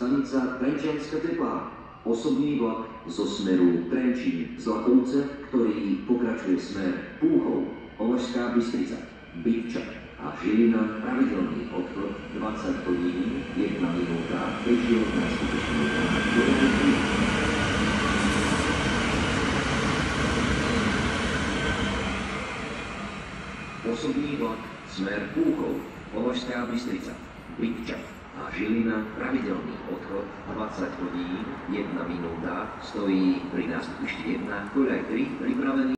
Stanica Trenčianska teplá. Osobný vlak zo smeru Trenčín z Lakovce, ktorý pokračuje smer Púchov, Považská Bystrica, Bytča a Žilina, pravidelný odchod 20 hodín, 1 minúta, prišiel na skutočnú Osobný vlak smer Púchov, Považská Bystrica, Bytča a Žilina, pravidelný odchod 20 hodín, 1 minúta, stojí pri nástupišti 1, koľaj 3, pripravený